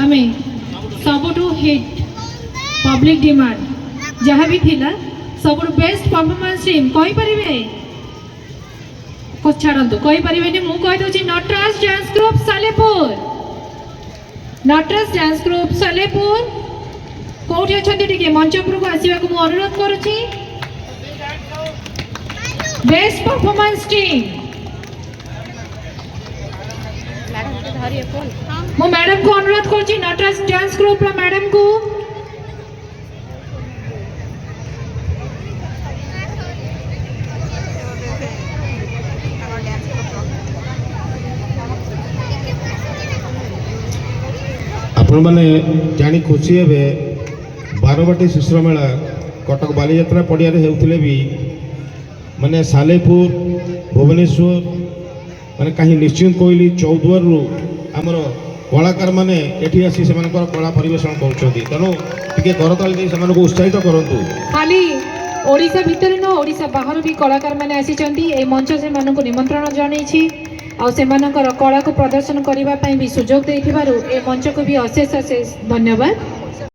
आमे सबुठु hit public demand जहाँ भी थिला सबुठु बेस्ट परफॉर्मेंस टीम कहि परिबे को छाड़ंतु कहि परिबेनी मु कहि दोची Nataraj dance group Salepur Nataraj dance group Salepur कोठी अछंती टिके मंचपुर को आसीबा को मु अनुरोध करूची बेस्ट परफॉर्मेंस टीम मु मैडम को अनुरोध करूची नटराज डांस ग्रुप रा मैडम को आपण मैंने जानी खुशी हे बारवाटी शिशु मेला कटक बालीजात्रा पड़िया होते भी माने सालेपुर भुवनेश्वर माने कहीं निश्चिंत कोइली चौद्वार रु आमर कलाकार माने एठी आसी से कला परिवेशन करुँच तेणु टे करताली से उत्साहित करूँ खाली ओडिशा भितर न ओडिशा बाहर भी कलाकार माने आसी ए मंच से निमंत्रण जन आ सेमानकर कला को प्रदर्शन करने भी सुजोग देथिबारु ए मंच को भी अशेष अशेष धन्यवाद।